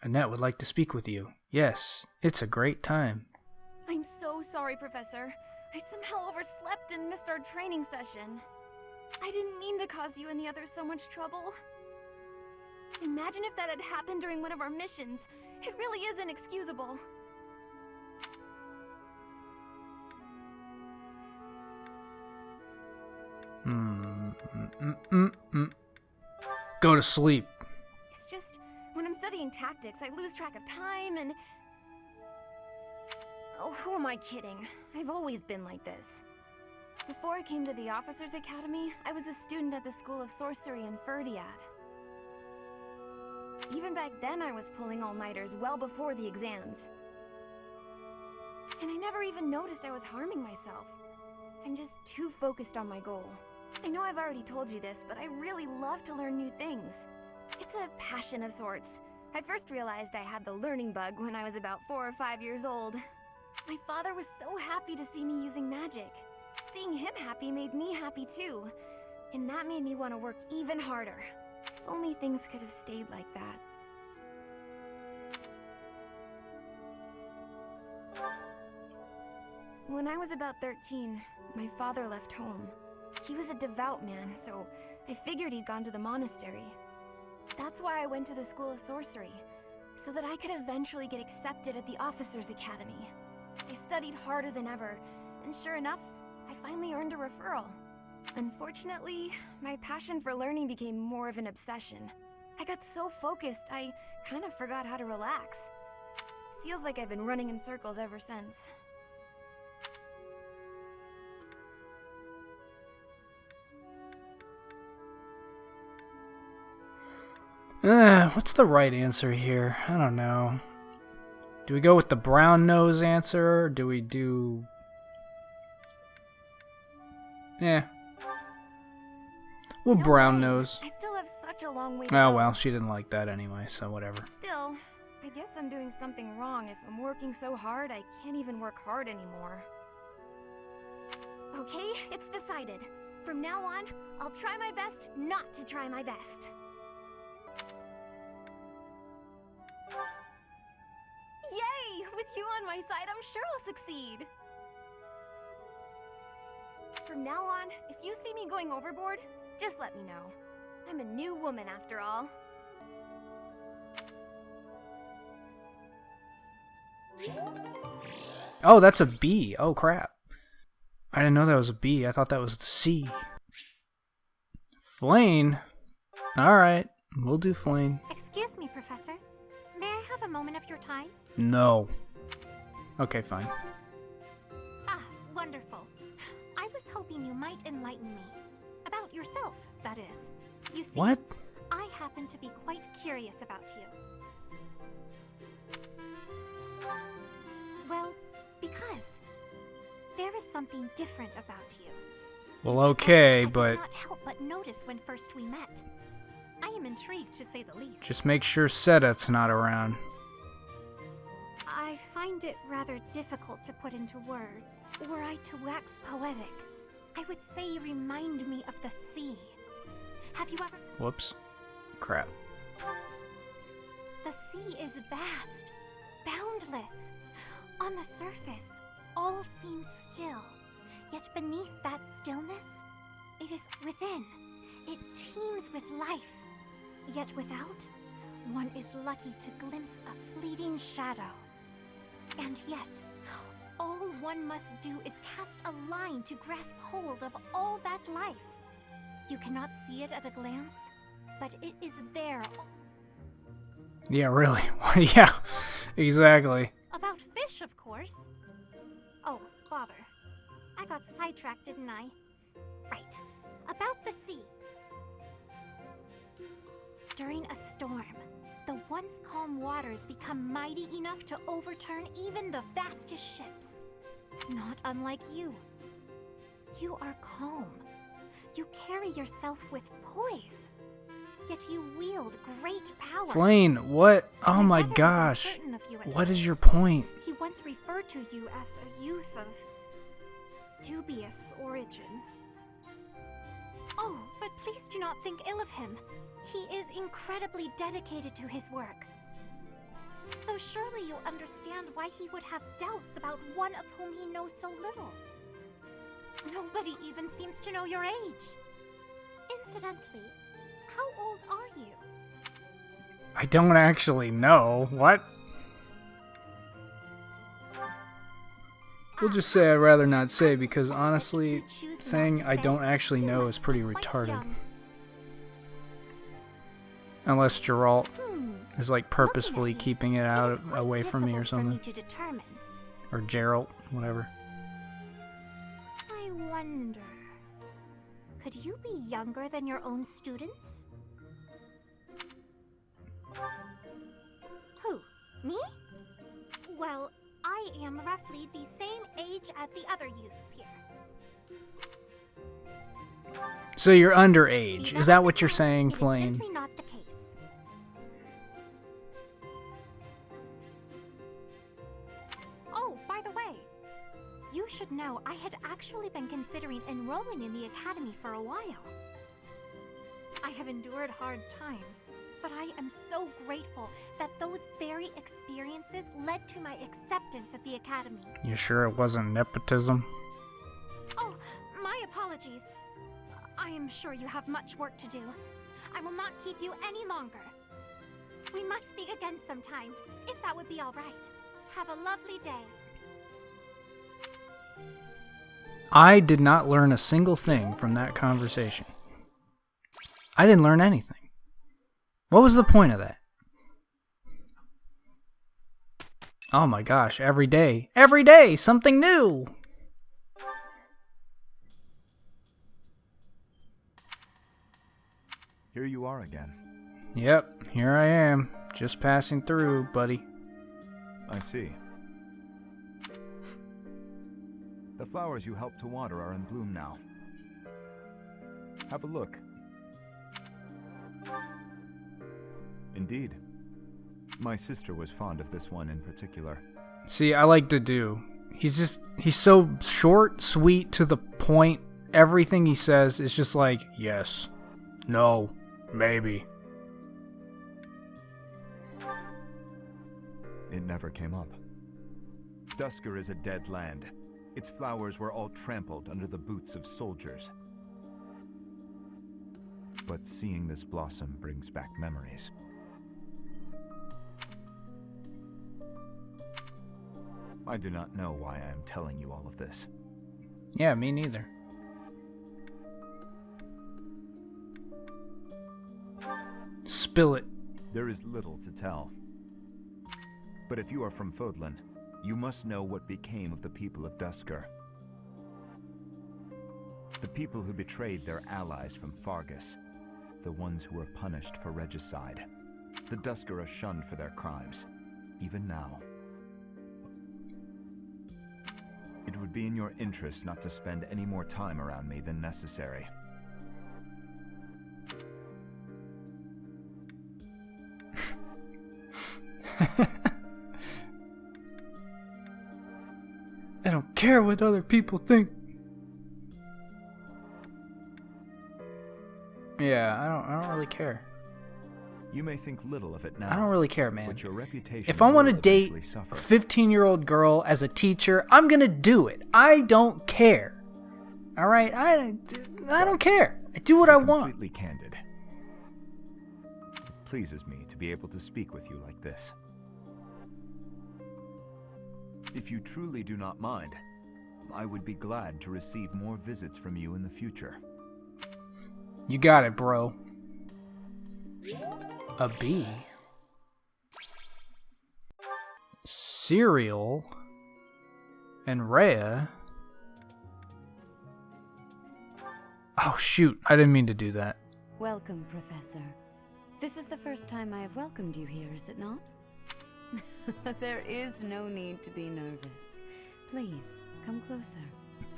Annette would like to speak with you. Yes, it's a great time. I'm so sorry, Professor. I somehow overslept and missed our training session. I didn't mean to cause you and the others so much trouble. Imagine if that had happened during one of our missions. It really is inexcusable. Go to sleep. It's just, when I'm studying tactics, I lose track of time and... Oh, who am I kidding? I've always been like this. Before I came to the Officers Academy, I was a student at the School of Sorcery in Ferdiad. Even back then, I was pulling all-nighters well before the exams. And I never even noticed I was harming myself. I'm just too focused on my goal. I know I've already told you this, but I really love to learn new things. It's a passion of sorts. I first realized I had the learning bug when I was about 4 or 5 years old. My father was so happy to see me using magic. Seeing him happy made me happy too. And that made me want to work even harder. If only things could have stayed like that. When I was about 13, my father left home. He was a devout man, so I figured he'd gone to the monastery. That's why I went to the School of Sorcery, so that I could eventually get accepted at the Officers Academy. I studied harder than ever, and sure enough, I finally earned a referral. Unfortunately, my passion for learning became more of an obsession. I got so focused, I kind of forgot how to relax. Feels like I've been running in circles ever since. What's the right answer here? I don't know. Do we go with the brown nose answer, or do we do... Well, brown nose. I still have such a long way to Oh go. well, she didn't like that anyway, so whatever. Still, I guess I'm doing something wrong if I'm working so hard I can't even work hard anymore. Okay, it's decided. From now on, I'll try my best not to try my best. Yay! With you on my side, I'm sure I'll succeed. From now on, if you see me going overboard, just let me know. I'm a new woman after all. Oh, that's a B. Oh, crap. I didn't know that was a B. I thought that was the C. Flane. Alright, we'll do Flane. Excuse me, Professor. May I have a moment of your time? No. Okay, fine. Ah, wonderful. I was hoping you might enlighten me. About yourself, that is. You see, What? I happen to be quite curious about you. Well, because there is something different about you. Well, okay, I but could not help but notice when first we met. I am intrigued, to say the least. just make sure Sedat's not around. I find it rather difficult to put into words. Were I to wax poetic, I would say you remind me of the sea. Have you ever... Whoops. Crap. The sea is vast, boundless. On the surface, all seems still. Yet beneath that stillness, it is within. It teems with life. Yet without, one is lucky to glimpse a fleeting shadow. And yet, all one must do is cast a line to grasp hold of all that life. You cannot see it at a glance, but it is there. Yeah, really. Yeah, exactly. About fish, of course. Oh, bother. I got sidetracked, didn't I? Right. About the sea. During a storm, the once calm waters become mighty enough to overturn even the vastest ships. Not unlike you. You are calm. You carry yourself with poise. Yet you wield great power. Flane, what? Oh my brother was gosh. uncertain of you at What is first. your point? He once referred to you as a youth of dubious origin. Oh, but please do not think ill of him. He is incredibly dedicated to his work. So surely you understand why he would have doubts about one of whom he knows so little. Nobody even seems to know your age. Incidentally, how old are you? I don't actually know. What? We'll just say I'd rather not say because honestly, saying I don't actually know is pretty retarded. Unless Geralt is like purposefully keeping it out away from me or something. Or Geralt, whatever. I wonder, could you be younger than your own students? Who? Me? Well, I am roughly the same age as the other youths here. So you're underage. Is that what you're saying, Flame? It is simply not the case. Oh, by the way, you should know I had actually been considering enrolling in the academy for a while. I have endured hard times, but I am so grateful that those very experiences led to my acceptance at the academy. You sure it wasn't nepotism? Oh, my apologies. I am sure you have much work to do. I will not keep you any longer. We must speak again sometime, if that would be all right. Have a lovely day. I did not learn a single thing from that conversation. I didn't learn anything. What was the point of that? Oh my gosh, every day, something new! Here you are again. Yep, here I am, just passing through, buddy. I see. The flowers you helped to water are in bloom now. Have a look. Indeed. My sister was fond of this one in particular. See, I like Dedue. He's so short, sweet, to the point. Everything he says is just like, yes, no, maybe. It never came up. Duscur is a dead land. Its flowers were all trampled under the boots of soldiers. But seeing this blossom brings back memories. I do not know why I am telling you all of this. Yeah, me neither. Spill it. There is little to tell. But if you are from Fodlan, you must know what became of the people of Duscur. The people who betrayed their allies from Fargus. The ones who were punished for regicide. The Duscur are shunned for their crimes, even now. It would be in your interest not to spend any more time around me than necessary. I don't care what other people think. Yeah, I don't really care. You may think little of it now. I don't really care, man. But your reputation If I want to will date eventually suffer. a 15-year-old girl as a teacher, I'm gonna do it. I don't care. All right, I don't care. I do what I want. Completely candid. It pleases me to be able to speak with you like this. If you truly do not mind, I would be glad to receive more visits from you in the future. You got it, bro. A bee. Cereal. And Rhea. Oh shoot, I didn't mean to do that. Welcome, Professor. This is the first time I have welcomed you here, is it not? There is no need to be nervous. Please, come closer.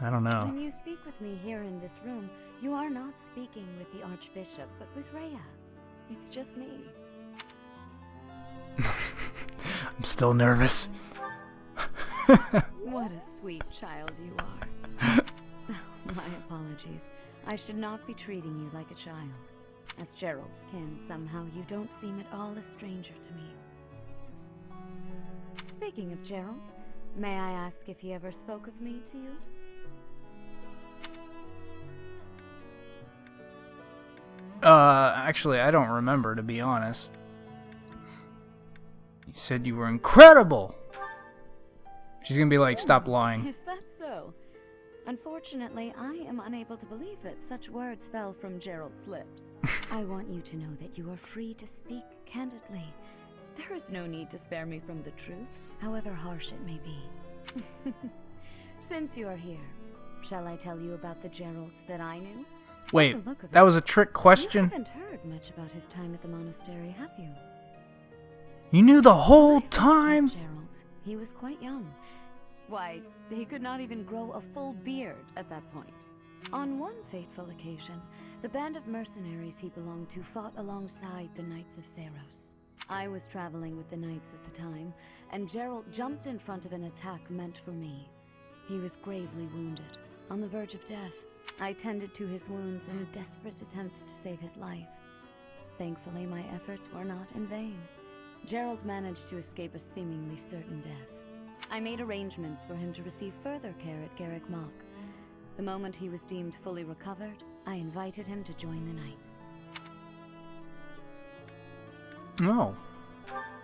I don't know. When you speak with me here in this room, you are not speaking with the Archbishop, but with Rhea. It's just me. I'm still nervous. What a sweet child you are. My apologies. I should not be treating you like a child. As Gerald's kin, somehow you don't seem at all a stranger to me. Speaking of Gerald, may I ask if he ever spoke of me to you? Actually, I don't remember, to be honest. You said you were incredible! She's gonna be like, stop lying. Is that so? Unfortunately, I am unable to believe that such words fell from Gerald's lips. I want you to know that you are free to speak candidly. There is no need to spare me from the truth, however harsh it may be. Since you are here, shall I tell you about the Gerald that I knew? Wait, that was a trick question? You haven't heard much about his time at the monastery, have you? You knew the whole When I first met time? Gerald, he was quite young. Why, he could not even grow a full beard at that point. On one fateful occasion, the band of mercenaries he belonged to fought alongside the Knights of Seros. I was traveling with the Knights at the time, and Gerald jumped in front of an attack meant for me. He was gravely wounded, on the verge of death. I tended to his wounds in a desperate attempt to save his life. Thankfully, my efforts were not in vain. Gerald managed to escape a seemingly certain death. I made arrangements for him to receive further care at Garrick Mach. The moment he was deemed fully recovered, I invited him to join the Knights. Oh.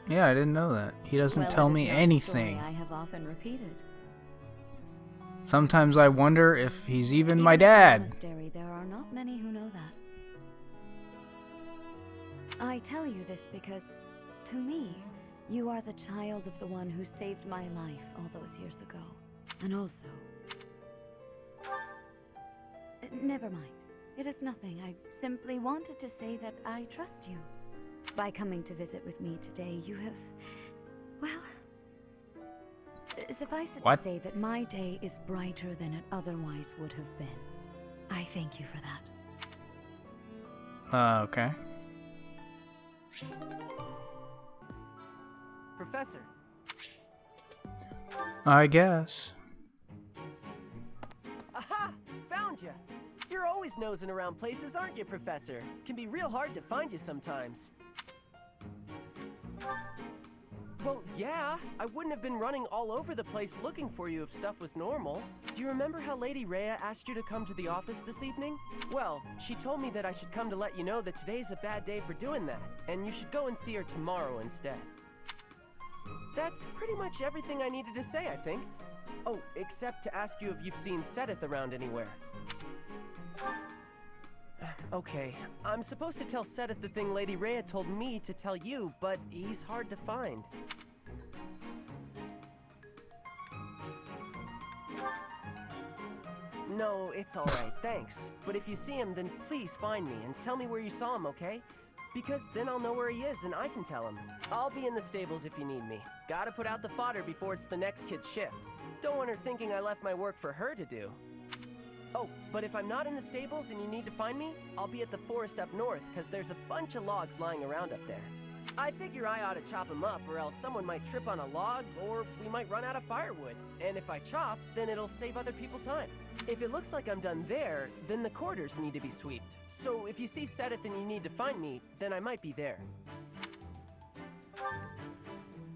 Yeah, I didn't know that. He doesn't Well, tell it is me not a anything. story I have often repeated. Sometimes I wonder if he's even my At the dad. monastery, there are not many who know that. I tell you this because, to me, you are the child of the one who saved my life all those years ago. And also... Never mind. It is nothing. I simply wanted to say that I trust you. By coming to visit with me today, you have... well... suffice it to What? say that my day is brighter than it otherwise would have been. I thank you for that. Okay. Professor. I guess. Aha! Found you! You're always nosing around places, aren't you, Professor? Can be real hard to find you sometimes. Well, yeah. I wouldn't have been running all over the place looking for you if stuff was normal. Do you remember how Lady Rhea asked you to come to the office this evening? Well, she told me that I should come to let you know that today's a bad day for doing that, and you should go and see her tomorrow instead. That's pretty much everything I needed to say, I think. Oh, except to ask you if you've seen Sedith around anywhere. Okay, I'm supposed to tell Sedith the thing Lady Rhea told me to tell you, but he's hard to find. No, it's alright, thanks. But if you see him, then please find me and tell me where you saw him, okay? Because then I'll know where he is and I can tell him. I'll be in the stables if you need me. Gotta put out the fodder before it's the next kid's shift. Don't want her thinking I left my work for her to do. Oh, but if I'm not in the stables and you need to find me, I'll be at the forest up north, because there's a bunch of logs lying around up there. I figure I ought to chop them up, or else someone might trip on a log, or we might run out of firewood. And if I chop, then it'll save other people time. If it looks like I'm done there, then the quarters need to be swept. So if you see Sedith and you need to find me, then I might be there.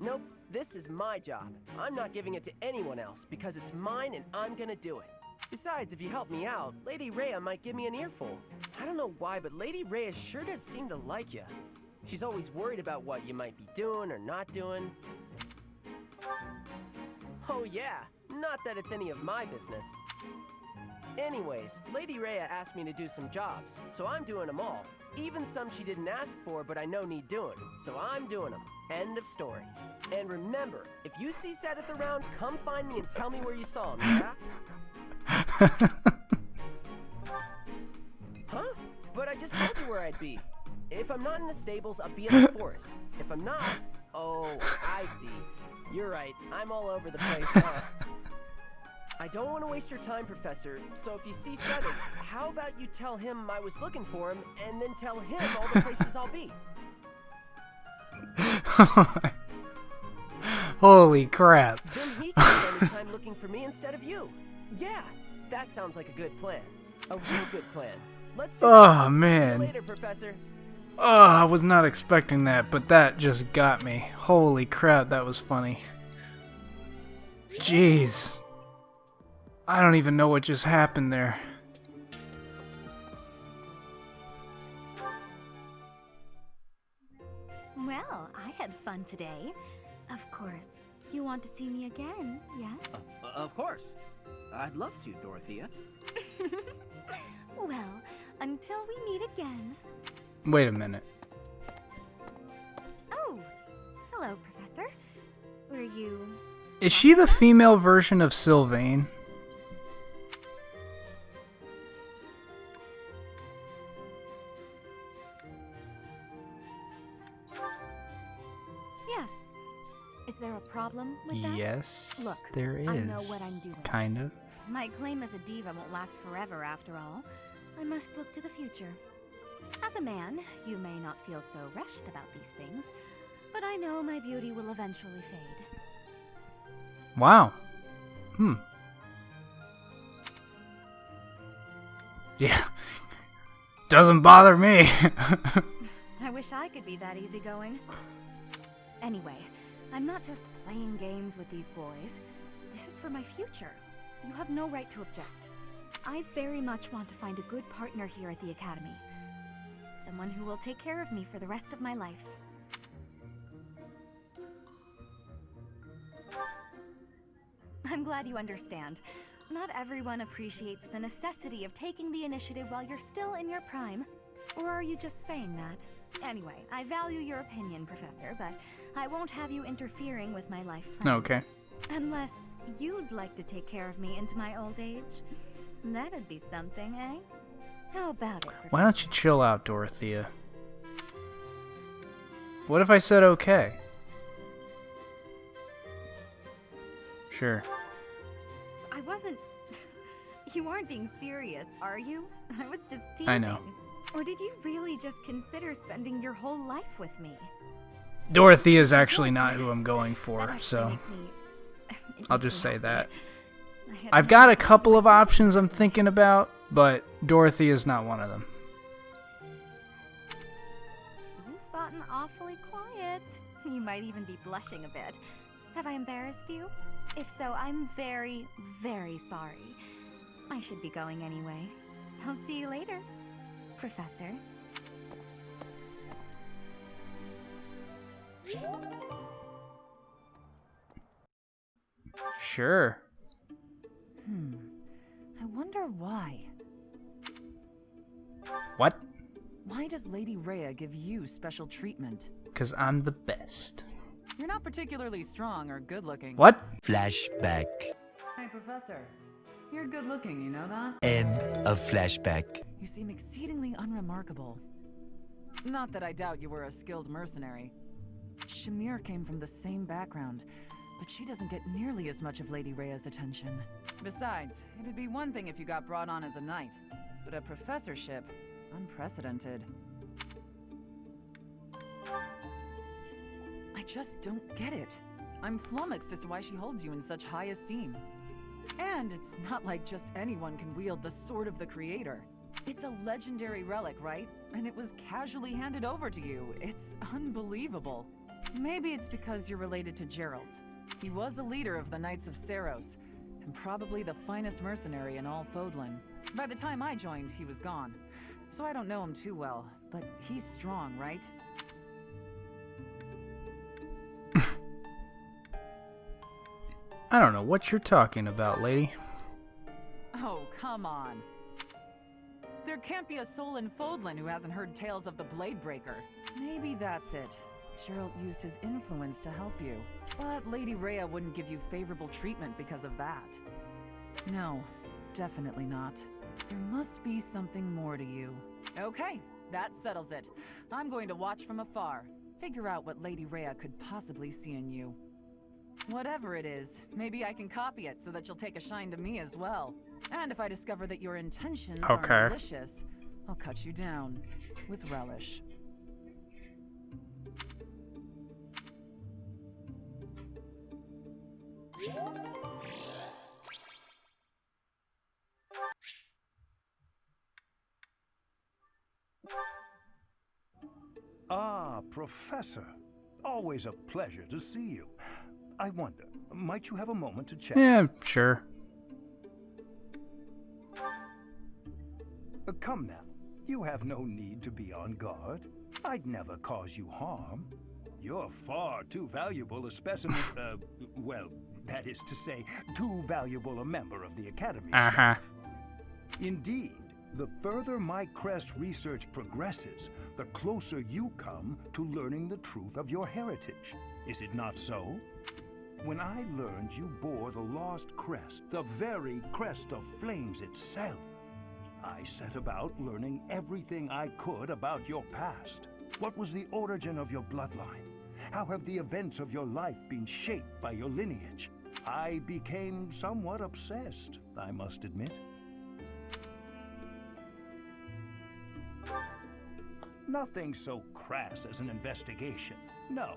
Nope, this is my job. I'm not giving it to anyone else, because it's mine and I'm gonna do it. Besides, if you help me out, Lady Rhea might give me an earful. I don't know why, but Lady Rhea sure does seem to like you. She's always worried about what you might be doing or not doing. Oh yeah, not that it's any of my business. Anyways, Lady Rhea asked me to do some jobs, so I'm doing them all. Even some she didn't ask for, but I know need doing, so I'm doing them. End of story. And remember, if you see Sedith around, come find me and tell me where you saw him, yeah? Huh? But I just told you where I'd be. If I'm not in the stables, I'll be in the forest. If I'm not... Oh, I see. You're right. I'm all over the place, huh? I don't want to waste your time, Professor, so if you see Sedith, how about you tell him I was looking for him, and then tell him all the places I'll be? Holy crap. Then he can spend his time looking for me instead of you. Yeah, that sounds like a good plan. A real good plan. Let's do it. Oh, See man. you later, Professor. Oh, I was not expecting that, but that just got me. Holy crap, that was funny. Jeez. I don't even know what just happened there. Well, I had fun today. Of course, you want to see me again, yeah? Of course. I'd love to, Dorothea. Well, until we meet again. Wait a minute. Oh, hello, Professor. Were you... Is she the female version of Sylvain? Yes. Is there a problem with that? Yes, Look, there is. I know what I'm doing. Kind of. My claim as a diva won't last forever after all. I must look to the future. As a man, you may not feel so rushed about these things, but I know my beauty will eventually fade. Wow. Yeah. Doesn't bother me. I wish I could be that easygoing. Anyway, I'm not just playing games with these boys. This is for my future. You have no right to object. I very much want to find a good partner here at the Academy. Someone who will take care of me for the rest of my life. I'm glad you understand. Not everyone appreciates the necessity of taking the initiative while you're still in your prime. Or are you just saying that? Anyway, I value your opinion, Professor, but I won't have you interfering with my life plans. Okay. Unless you'd like to take care of me into my old age. That'd be something, eh? How about it, Professor? Why don't you chill out, Dorothea? What if I said okay? Sure. I wasn't... You aren't being serious, are you? I was just teasing. I know. Or did you really just consider spending your whole life with me? Dorothea's actually not who I'm going That for, actually so makes me... it I'll makes just me say happy. that. I had I've no got a idea. couple of options I'm thinking about, but Dorothea's not one of them. You've gotten awfully quiet. You might even be blushing a bit. Have I embarrassed you? If so, I'm very, very sorry. I should be going anyway. I'll see you later, Professor. Sure. I wonder why. What? Why does Lady Rhea give you special treatment? Because I'm the best. You're not particularly strong or good looking. What? Flashback. Hi, Professor. You're good looking, you know that? End of flashback. You seem exceedingly unremarkable. Not that I doubt you were a skilled mercenary. Shamir came from the same background, but she doesn't get nearly as much of Lady Rhea's attention. Besides, it'd be one thing if you got brought on as a knight, but a professorship, unprecedented. I just don't get it. I'm flummoxed as to why she holds you in such high esteem. And it's not like just anyone can wield the Sword of the Creator. It's a legendary relic, right? And it was casually handed over to you. It's unbelievable. Maybe it's because you're related to Gerald. He was a leader of the Knights of Saros, and probably the finest mercenary in all Fodlan. By the time I joined, he was gone. So I don't know him too well, but he's strong, right? I don't know what you're talking about, lady. Oh, come on. There can't be a soul in Fodlan who hasn't heard tales of the Bladebreaker. Maybe that's it. Gerald used his influence to help you. But Lady Rhea wouldn't give you favorable treatment because of that. No, definitely not. There must be something more to you. Okay, that settles it. I'm going to watch from afar. Figure out what Lady Rhea could possibly see in you. Whatever it is, maybe I can copy it so that you'll take a shine to me as well. And if I discover that your intentions are malicious, I'll cut you down with relish. Ah, Professor. Always a pleasure to see you. I wonder, Might you have a moment to chat? Yeah, sure. Come now. You have no need to be on guard. I'd never cause you harm. You're far too valuable a specimen, well, that is to say, too valuable a member of the Academy staff. Indeed, the further my crest research progresses, the closer you come to learning the truth of your heritage. Is it not so? When I learned you bore the lost crest, the very crest of flames itself, I set about learning everything I could about your past. What was the origin of your bloodline? How have the events of your life been shaped by your lineage? I became somewhat obsessed, I must admit. Nothing so crass as an investigation. No,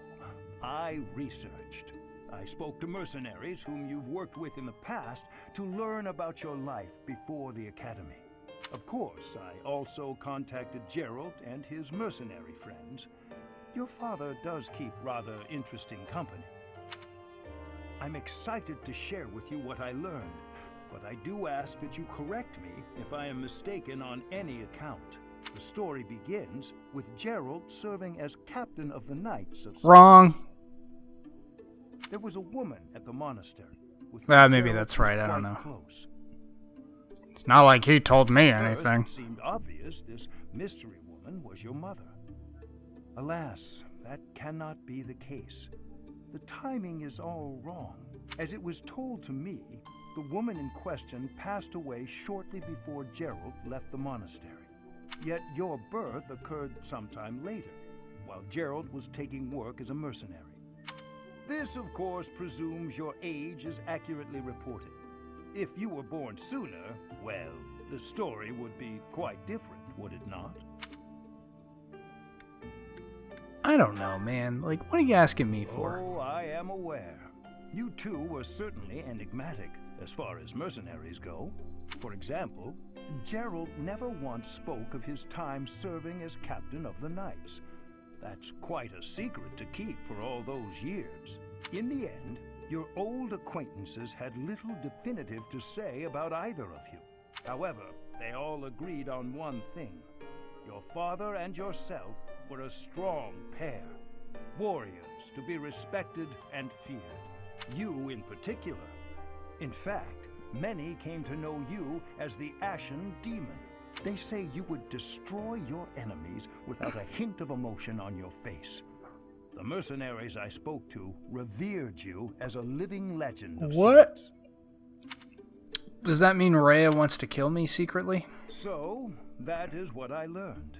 I researched. I spoke to mercenaries whom you've worked with in the past to learn about your life before the Academy. Of course, I also contacted Gerald and his mercenary friends. Your father does keep rather interesting company. I'm excited to share with you what I learned, but I do ask that you correct me if I am mistaken on any account. The story begins with Gerald serving as captain of the Knights of Wrong. There was a woman at the monastery. With Maybe Gerald that's was right, I don't quite know. Close. It's not like he told me First, anything. it seemed obvious this mystery woman was your mother. Alas, that cannot be the case. The timing is all wrong. As it was told to me, the woman in question passed away shortly before Gerald left the monastery. Yet your birth occurred sometime later, while Gerald was taking work as a mercenary. This, of course, presumes your age is accurately reported. If you were born sooner, well, the story would be quite different, would it not? I don't know, man. Like, what are you asking me for? Oh, I am aware. You two were certainly enigmatic as far as mercenaries go. For example, Gerald never once spoke of his time serving as captain of the Knights. That's quite a secret to keep for all those years. In the end, your old acquaintances had little definitive to say about either of you. However, they all agreed on one thing. Your father and yourself were a strong pair. Warriors to be respected and feared. You in particular. In fact, many came to know you as the Ashen Demon. They say you would destroy your enemies without a hint of emotion on your face. The mercenaries I spoke to revered you as a living legend of What? sorts. Does that mean Rhea wants to kill me secretly? So, that is what I learned.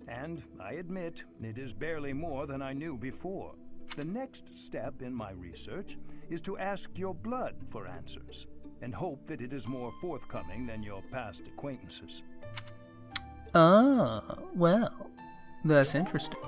And I admit, it is barely more than I knew before. The next step in my research is to ask your blood for answers, and hope that it is more forthcoming than your past acquaintances. Oh, well, that's interesting.